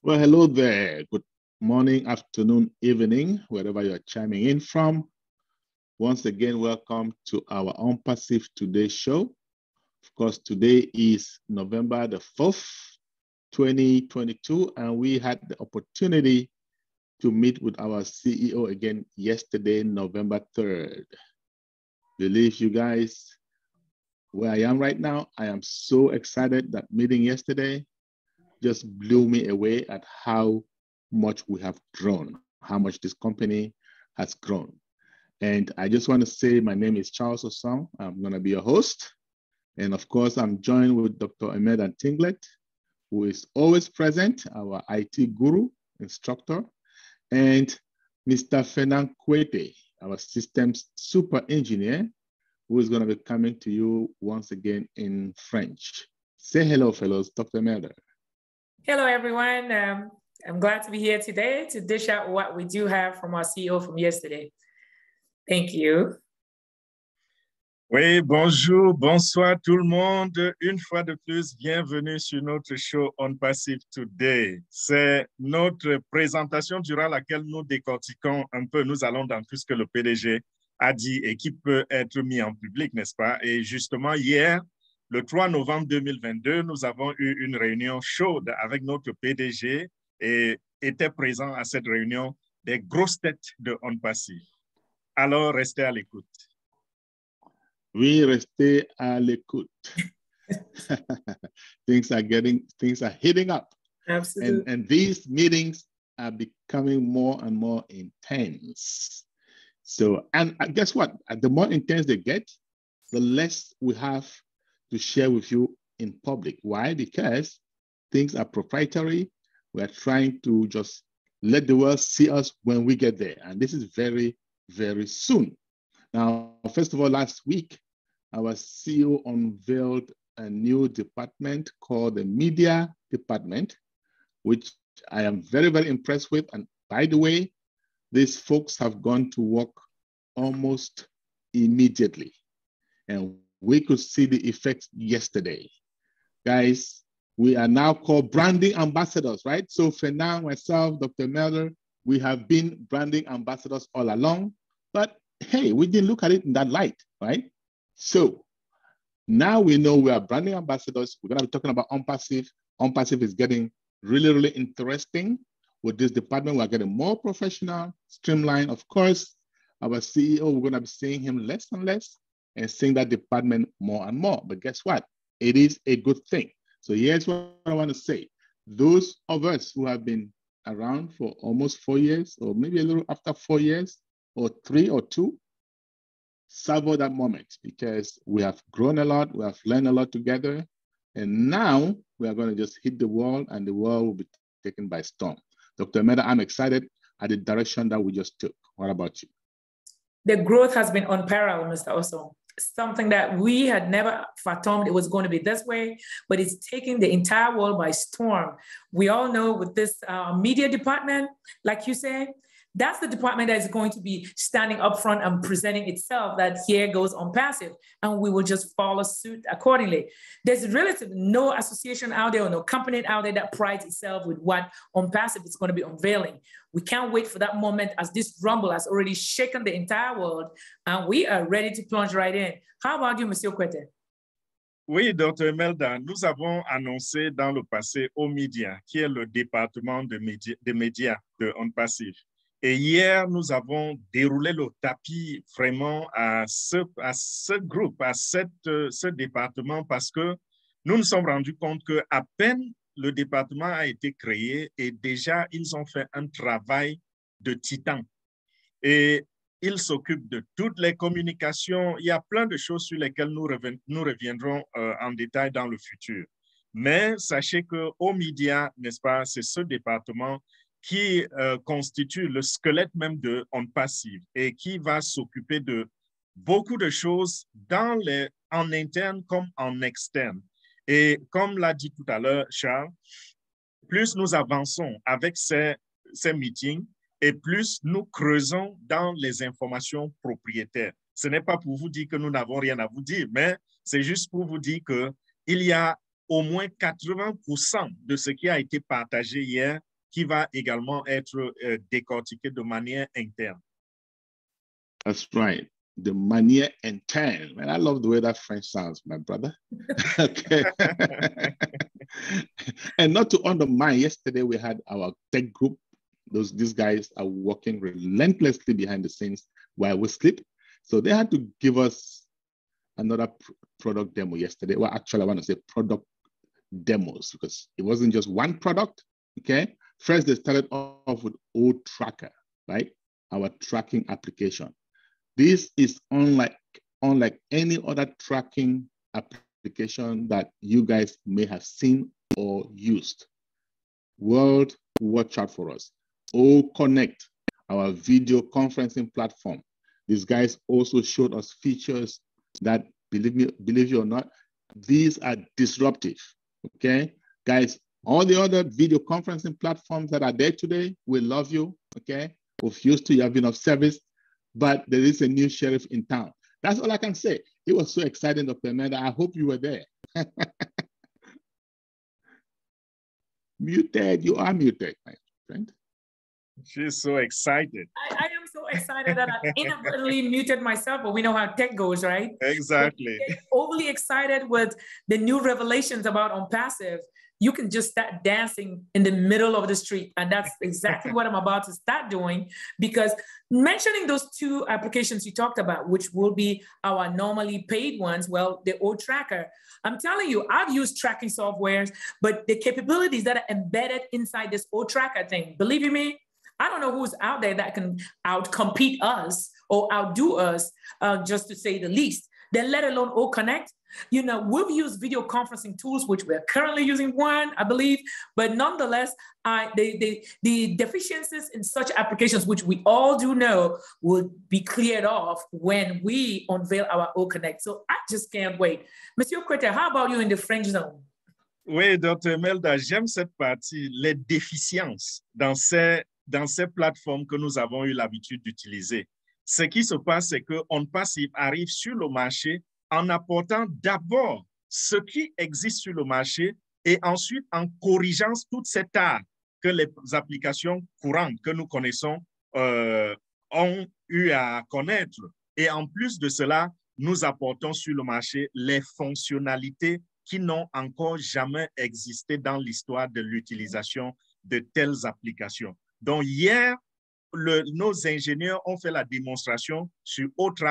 Well, hello there. Good morning, afternoon, evening, wherever you're chiming in from. Once again, welcome to our ONPASSIVE Today show. Of course, today is November the 4th, 2022, and we had the opportunity to meet with our CEO again yesterday, November 3rd. Believe you guys, where I am right now, I am so excited. That meeting yesterday just blew me away at how much we have grown, how much this company has grown. And I just want to say my name is Charles Osong. I'm going to be your host. And of course, I'm joined with Dr. Emelda Ntinglet, who is always present, our IT guru, instructor, and Mr. Fernand Kuete, our systems super engineer, who is going to be coming to you once again in French. Say hello, fellows, Dr. Emelda. Hello, everyone. I'm glad to be here today to dish out what we do have from our CEO from yesterday. Thank you. Oui, bonjour, bonsoir tout le monde. Une fois de plus, bienvenue sur notre show ONPASSIVE Today. C'est notre présentation durant laquelle nous décortiquons un peu, nous allons dans tout ce que le PDG a dit et qui peut être mis en public, n'est-ce pas? Et justement, hier, le 3 novembre 2022, nous avons eu une réunion chaude avec notre PDG et étaient présents à cette réunion des grosses têtes de ONPASSIVE. Alors, restez à l'écoute. Oui, restez à l'écoute. things are heating up. Absolutely. And these meetings are becoming more and more intense. So, and guess what? The more intense they get, the less we have to share with you in public. Why? Because things are proprietary. We're trying to just let the world see us when we get there. And this is very, very soon. Now, first of all, last week, our CEO unveiled a new department called the Media Department, which I am very, very impressed with. And by the way, these folks have gone to work almost immediately. And we could see the effects yesterday. Guys, we are now called branding ambassadors, right? So for now, myself, Dr. Emelda, we have been branding ambassadors all along, but hey, we didn't look at it in that light, right? So now we know we are branding ambassadors. We're gonna be talking about ONPASSIVE. ONPASSIVE is getting really, really interesting with this department. We're getting more professional, streamlined. Of course, our CEO, we're gonna be seeing him less and less, and seeing that department more and more. But guess what? It is a good thing. So here's what I want to say. Those of us who have been around for almost 4 years, or maybe a little after 4 years, or 3 or 2, savor that moment, because we have grown a lot, we have learned a lot together, and now we are going to just hit the wall, and the world will be taken by storm. Dr. Emelda, I'm excited at the direction that we just took. What about you? The growth has been unparalleled, Mr. Osong. Something that we had never fathomed it was going to be this way, but it's taking the entire world by storm. We all know with this media department, like you say, that's the department that is going to be standing up front and presenting itself that here goes ONPASSIVE, and we will just follow suit accordingly. There's relatively no association out there or no company out there that prides itself with what ONPASSIVE is going to be unveiling. We can't wait for that moment, as this rumble has already shaken the entire world, and we are ready to plunge right in. How about you, Monsieur Kuete? Oui, Dr. Emelda, nous avons annoncé dans le passé aux médias, qui est le département des médias de ONPASSIVE. Et hier, nous avons déroulé le tapis vraiment à ce groupe, à ce département, parce que nous nous sommes rendus compte qu'à peine le département a été créé et déjà, ils ont fait un travail de titan. Et ils s'occupent de toutes les communications. Il y a plein de choses sur lesquelles nous reviendrons en détail dans le futur. Mais sachez qu'aux médias, n'est-ce pas, c'est ce département qui constitue le squelette même de ONPASSIVE et qui va s'occuper de beaucoup de choses en interne comme en externe. Et comme l'a dit tout à l'heure Charles, plus nous avançons avec ces meetings et plus nous creusons dans les informations propriétaires. Ce n'est pas pour vous dire que nous n'avons rien à vous dire, mais c'est juste pour vous dire qu'il y a au moins 80% de ce qui a été partagé hier qui va également être décortiqué de manière interne. That's right. De manière interne. Man, I love the way that French sounds, my brother. Okay. And not to undermine, yesterday we had our tech group. These guys are working relentlessly behind the scenes while we sleep. So they had to give us another product demo yesterday. Well, actually, I want to say product demos because it wasn't just one product, okay? First, they started off with Old Tracker, right? Our tracking application. This is unlike any other tracking application that you guys may have seen or used. World, watch out for us. Connect, our video conferencing platform. These guys also showed us features that, believe you or not, these are disruptive, okay? Guys, all the other video conferencing platforms that are there today, we love you, okay? We've used to, you have been of service, but there is a new sheriff in town. That's all I can say. It was so exciting, Dr. Emelda. I hope you were there. Muted, you are muted, my friend. She's so excited. I am so excited that I inadvertently muted myself, but we know how tech goes, right? Exactly. Overly excited with the new revelations about ONPASSIVE. You can just start dancing in the middle of the street. And that's exactly what I'm about to start doing, because mentioning those two applications you talked about, which will be our normally paid ones, well, the old tracker, I'm telling you, I've used tracking softwares, but the capabilities that are embedded inside this old tracker thing, believe you me, I don't know who's out there that can outcompete us or outdo us, just to say the least. Then let alone connect. You know, we've used video conferencing tools, which we're currently using one, I believe, but nonetheless, the deficiencies in such applications, which we all do know, will be cleared off when we unveil our connect. So I just can't wait. Monsieur Kuete, how about you in the French zone? Oui, Dr. Emelda, j'aime cette partie, les déficiences dans ces plateformes que nous avons eu l'habitude d'utiliser. Ce qui se passe, c'est que ONPASSIVE arrive sur le marché en apportant d'abord ce qui existe sur le marché et ensuite en corrigeant tout cet art que les applications courantes que nous connaissons ont eu à connaître. Et en plus de cela, nous apportons sur le marché les fonctionnalités qui n'ont encore jamais existé dans l'histoire de l'utilisation de telles applications. Donc, hier, nos ingénieurs ont fait la démonstration sur Autres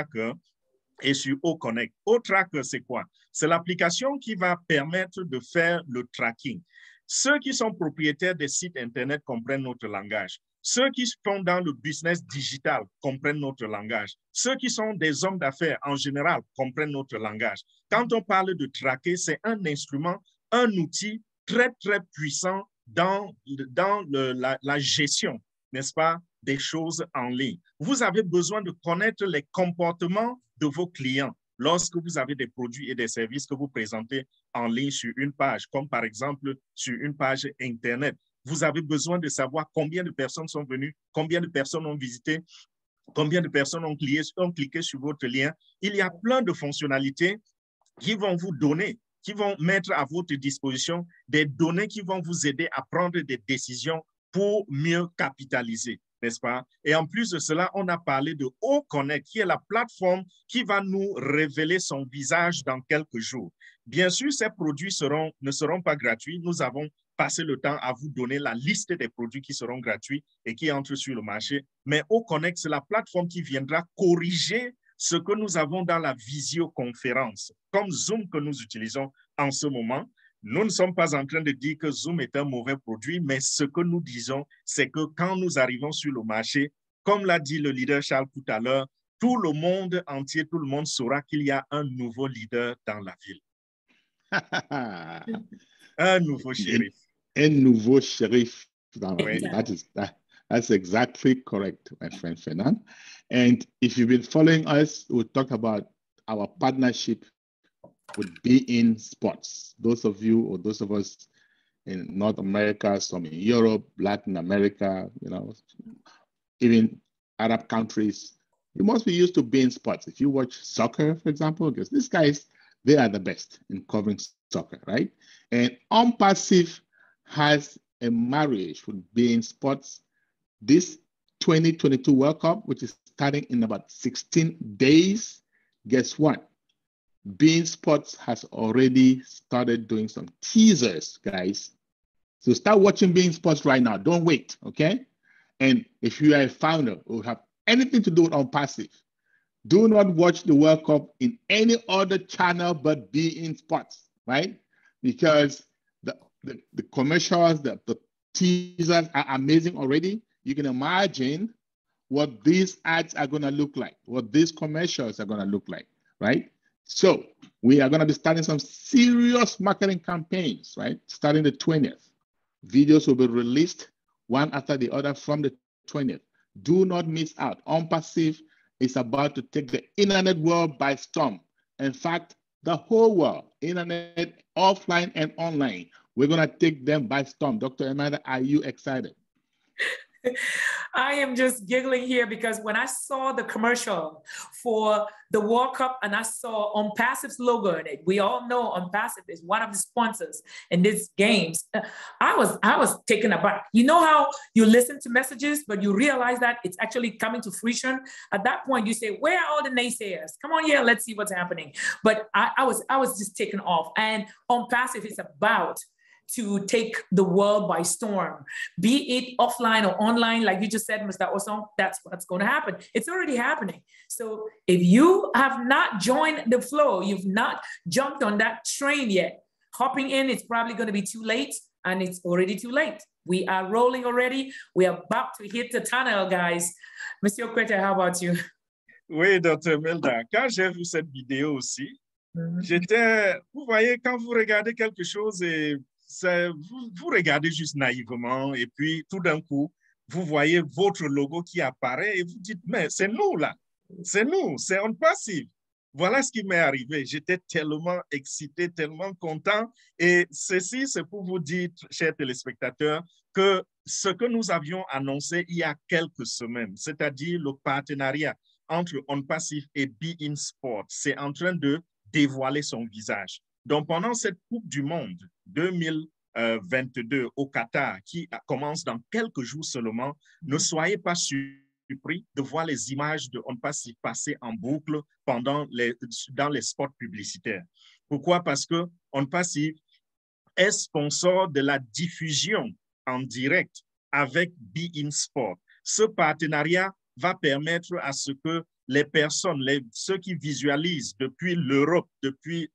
et sur Connect. Autres, c'est quoi? C'est l'application qui va permettre de faire le tracking. Ceux qui sont propriétaires des sites Internet comprennent notre langage. Ceux qui sont dans le business digital comprennent notre langage. Ceux qui sont des hommes d'affaires en général comprennent notre langage. Quand on parle de traquer, c'est un instrument, un outil très, très puissant dans la gestion, n'est-ce pas, des choses en ligne. Vous avez besoin de connaître les comportements de vos clients lorsque vous avez des produits et des services que vous présentez en ligne sur une page, comme par exemple sur une page Internet. Vous avez besoin de savoir combien de personnes sont venues, combien de personnes ont visité, combien de personnes ont cliqué sur votre lien. Il y a plein de fonctionnalités qui vont vous donner, qui vont mettre à votre disposition des données qui vont vous aider à prendre des décisions pour mieux capitaliser, n'est-ce pas? Et en plus de cela, on a parlé de Connect, qui est la plateforme qui va nous révéler son visage dans quelques jours. Bien sûr, ces produits ne seront pas gratuits. Nous avons passé le temps à vous donner la liste des produits qui seront gratuits et qui entrent sur le marché. Mais Connect, c'est la plateforme qui viendra corriger ce que nous avons dans la visioconférence, comme Zoom que nous utilisons en ce moment. Nous ne sommes pas en train de dire que Zoom est un mauvais produit, mais ce que nous disons, c'est que quand nous arrivons sur le marché, comme l'a dit le leader Charles tout à l'heure, tout le monde entier, tout le monde saura qu'il y a un nouveau leader dans la ville. Un nouveau shérif. Un nouveau shérif dans la ville. That's exactly correct, my friend Fernand. And if you've been following us, we talked about our partnership with Be In Sports. Those of you or those of us in North America, some in Europe, Latin America, you know, even Arab countries, you must be used to Be In Sports. If you watch soccer, for example, because these guys, they are the best in covering soccer, right? And ONPASSIVE has a marriage with beIN Sports. This 2022 World Cup, which is starting in about 16 days, guess what? beIN Sports has already started doing some teasers, guys. So start watching beIN Sports right now. Don't wait, okay? And if you are a founder who have anything to do with ONPASSIVE, do not watch the World Cup in any other channel but beIN Sports, right? Because the commercials, the teasers are amazing already. You can imagine what these ads are going to look like, what these commercials are going to look like, right? So we are going to be starting some serious marketing campaigns, right? Starting the 20th. Videos will be released one after the other from the 20th. Do not miss out. ONPASSIVE is about to take the internet world by storm. In fact, the whole world, internet, offline and online. We're going to take them by storm. Dr. Emelda, are you excited? I am just giggling here because when I saw the commercial for the World Cup and I saw ONPASSIVE's logo in it, we all know ONPASSIVE is one of the sponsors in these games. I was taken aback. You know how you listen to messages, but you realize that it's actually coming to fruition. At that point, you say, where are all the naysayers? Come on here, let's see what's happening. But I was just taken off. And ONPASSIVE is about to take the world by storm, be it offline or online, like you just said, Mr. Osong, that's what's going to happen. It's already happening. So if you have not joined the flow, you've not jumped on that train yet, hopping in, it's probably going to be too late, and it's already too late. We are rolling already. We are about to hit the tunnel, guys. Monsieur Kuete, how about you? Oui, Dr. Emelda, quand j'ai vu cette vidéo aussi, vous voyez, quand vous regardez quelque chose et vous regardez juste naïvement et puis tout d'un coup, vous voyez votre logo qui apparaît et vous dites, mais c'est nous là, c'est nous, c'est ONPASSIVE. Voilà ce qui m'est arrivé. J'étais tellement excité, tellement content. Et ceci, c'est pour vous dire, chers téléspectateurs, que ce que nous avions annoncé il y a quelques semaines, c'est-à-dire le partenariat entre ONPASSIVE et beIN Sports, c'est en train de dévoiler son visage. Donc, pendant cette Coupe du Monde 2022 au Qatar, qui commence dans quelques jours seulement, ne soyez pas surpris de voir les images de ONPASSIVE passer en boucle dans les spots publicitaires. Pourquoi? Parce que ONPASSIVE est sponsor de la diffusion en direct avec beIN Sports. Ce partenariat va permettre à ce que les personnes, ceux qui visualisent depuis l'Europe, depuis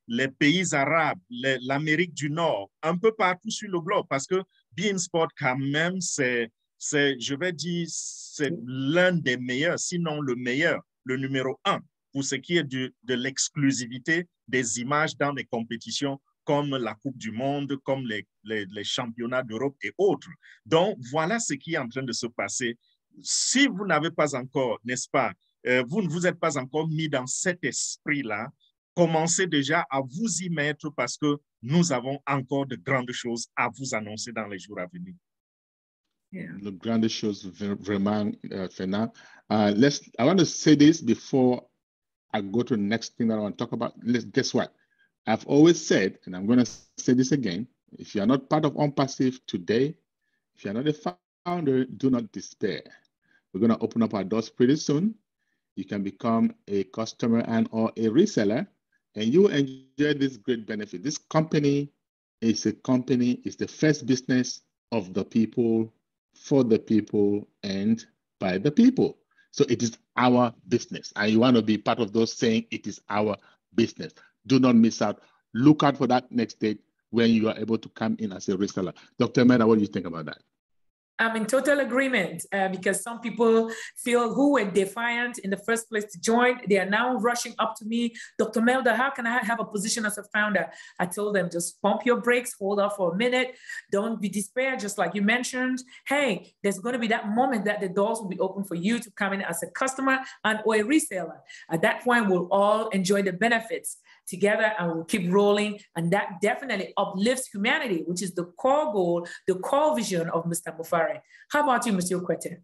les pays arabes, l'Amérique du Nord, un peu partout sur le globe, parce que beIN Sport quand même, je vais dire, c'est l'un des meilleurs, sinon le meilleur, le numéro 1, pour ce qui est de l'exclusivité des images dans les compétitions comme la Coupe du Monde, comme les championnats d'Europe et autres. Donc, voilà ce qui est en train de se passer. Si vous n'avez pas encore, n'est-ce pas, vous ne vous êtes pas encore mis dans cet esprit-là, commencez déjà à vous y mettre parce que nous avons encore de grandes choses à vous annoncer dans les jours à venir. Yeah. The grandest choses, vraiment, Fernand. I want to say this before I go to the next thing that I want to talk about. Guess what? I've always said, and I'm going to say this again, if you are not part of ONPASSIVE today, if you are not a founder, do not despair. We're going to open up our doors pretty soon. You can become a customer and or a reseller, and you will enjoy this great benefit. This company is the first business of the people, for the people, and by the people. So it is our business, and you want to be part of those saying it is our business. Do not miss out. Look out for that next date when you are able to come in as a reseller. Dr. Emelda, what do you think about that? I'm in total agreement because some people feel who were defiant in the first place to join. They are now rushing up to me. Dr. Emelda, how can I have a position as a founder? I told them, just pump your brakes, hold off for a minute. Don't be despair, just like you mentioned. Hey, there's going to be that moment that the doors will be open for you to come in as a customer and or a reseller. At that point, we'll all enjoy the benefits together and we'll keep rolling. And that definitely uplifts humanity, which is the core goal, the core vision of Mr. Mufareh. How about you, Monsieur Kuete?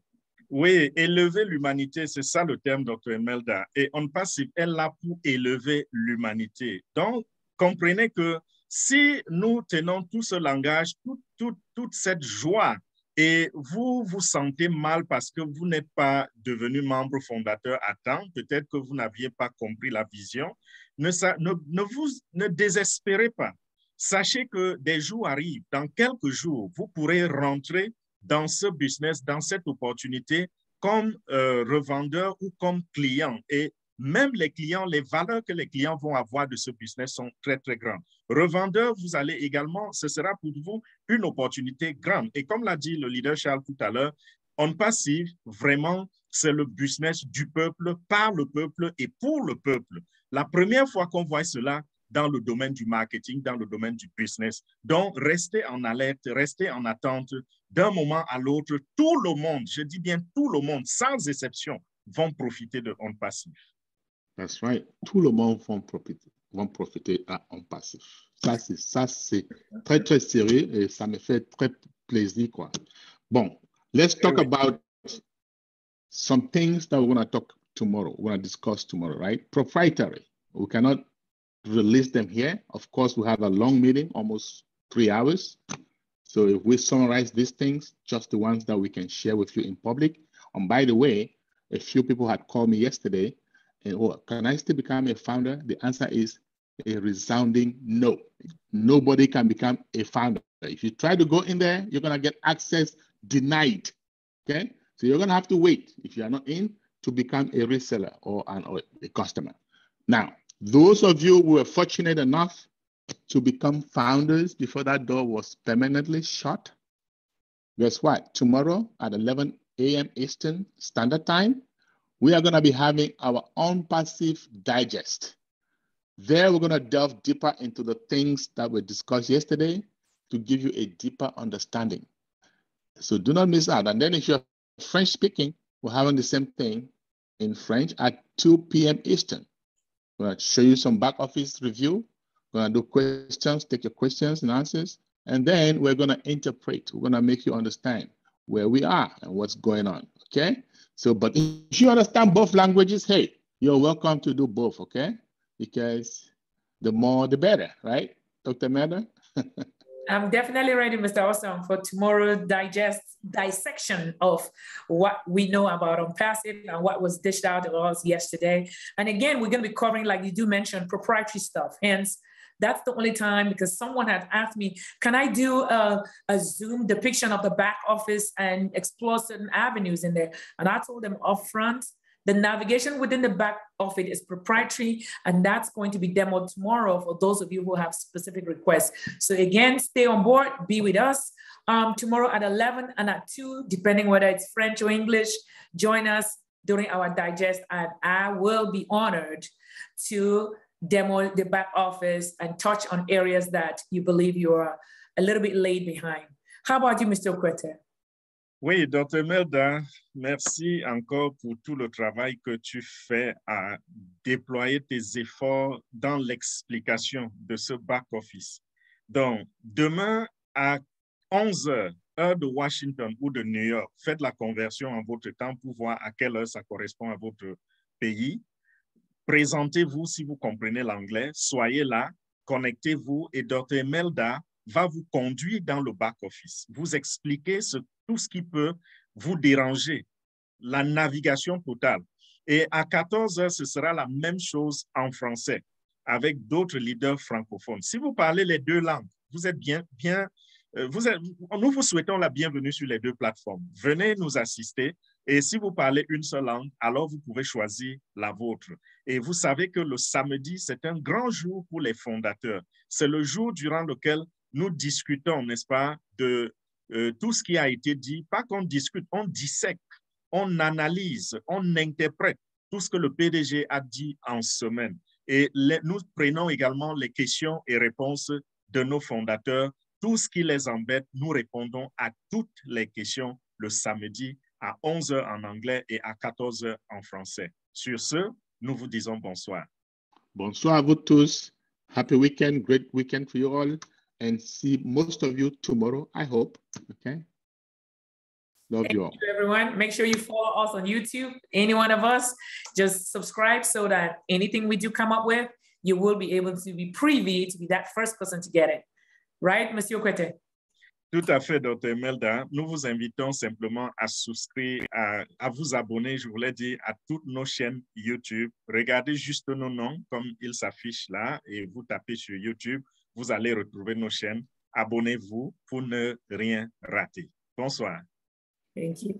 Oui, élever l'humanité, c'est ça le terme, Dr. Emelda. Et ONPASSIVE est là pour élever l'humanité. Donc, comprenez que si nous tenons tout ce langage, toute cette joie et vous vous sentez mal parce que vous n'êtes pas devenu membre fondateur à temps, peut-être que vous n'aviez pas compris la vision, ne désespérez pas. Sachez que des jours arrivent, dans quelques jours, vous pourrez rentrer dans ce business, dans cette opportunité comme revendeur ou comme client. Et même les clients, les valeurs que les clients vont avoir de ce business sont très, très grandes. Revendeur, vous allez également, ce sera pour vous une opportunité grande. Et comme l'a dit le leader Charles tout à l'heure, ONPASSIVE, vraiment, c'est le business du peuple, par le peuple et pour le peuple. La première fois qu'on voit cela dans le domaine du marketing, dans le domaine du business. Donc, restez en alerte, restez en attente. D'un moment à l'autre, tout le monde, je dis bien tout le monde, sans exception, vont profiter de ONPASSIVE. That's right. Tout le monde vont profiter à ONPASSIVE. Ça, c'est très, très sérieux et ça me fait très plaisir, quoi. Bon, let's talk about some things that we're going to talk tomorrow. We're going to discuss tomorrow, right? Proprietary. We cannot release them here. Of course, we have a long meeting, almost 3 hours. So if we summarize these things, just the ones that we can share with you in public. And by the way, a few people had called me yesterday and, oh, can I still become a founder? The answer is a resounding no. Nobody can become a founder. If you try to go in there, you're going to get access denied. Okay? So you're going to have to wait, if you are not in, to become a reseller or a customer. Now, those of you who were fortunate enough to become founders before that door was permanently shut, guess what? Tomorrow at 11 a.m. Eastern Standard Time, we are going to be having our ONPASSIVE Digest. There, we're going to delve deeper into the things that were discussed yesterday to give you a deeper understanding. So do not miss out. And then if you're French speaking, we're having the same thing in French at 2 p.m. Eastern. We're going to show you some back office review. We're going to do questions, take your questions and answers. And then we're going to interpret. We're going to make you understand where we are and what's going on. Okay? So, but if you understand both languages, hey, you're welcome to do both. Okay? Because the more, the better, right? Dr. Emelda? I'm definitely ready, Mr. Osong, for tomorrow's dissection of what we know about ONPASSIVE and what was dished out to us yesterday. And again, we're going to be covering, like you do mention, proprietary stuff. Hence, that's the only time, because someone had asked me, can I do a Zoom depiction of the back office and explore certain avenues in there? And I told them upfront, the navigation within the back office is proprietary, and that's going to be demoed tomorrow for those of you who have specific requests. So again, stay on board, be with us tomorrow at 11 and at 2, depending whether it's French or English. Join us during our digest, and I will be honored to demo the back office and touch on areas that you believe you are a little bit laid behind. How about you, Mr. Kuete? Oui, Dr. Emelda, merci encore pour tout le travail que tu fais à déployer tes efforts dans l'explication de ce back-office. Donc, demain à 11h, heure de Washington ou de New York, faites la conversion en votre temps pour voir à quelle heure ça correspond à votre pays. Présentez-vous si vous comprenez l'anglais, soyez là, connectez-vous et Dr. Emelda va vous conduire dans le back-office, vous expliquer tout ce qui peut vous déranger, la navigation totale. Et à 14h, ce sera la même chose en français avec d'autres leaders francophones. Si vous parlez les deux langues, vous êtes nous vous souhaitons la bienvenue sur les deux plateformes. Venez nous assister et si vous parlez une seule langue, alors vous pouvez choisir la vôtre. Et vous savez que le samedi, c'est un grand jour pour les fondateurs. C'est le jour durant lequel nous discutons, n'est-ce pas, de tout ce qui a été dit, pas qu'on discute, on dissèque, on analyse, on interprète tout ce que le PDG a dit en semaine. Et nous prenons également les questions et réponses de nos fondateurs. Tout ce qui les embête, nous répondons à toutes les questions le samedi à 11h en anglais et à 14h en français. Sur ce, nous vous disons bonsoir. Bonsoir à vous tous. Happy weekend, great weekend for you all. And see most of you tomorrow, I hope. Okay. Love you all. Thank you, everyone. Make sure you follow us on YouTube. Any one of us, just subscribe so that anything we do come up with, you will be able to be privy to be that first person to get it. Right, Monsieur Kuete? Tout à fait, Dr. Emelda. Nous vous invitons simplement à souscrire, à vous abonner, je voulais dire, à toutes nos chaînes YouTube. Regardez juste nos noms comme ils s'affichent là et vous tapez sur YouTube. Vous allez retrouver nos chaînes. Abonnez-vous pour ne rien rater. Bonsoir. Thank you.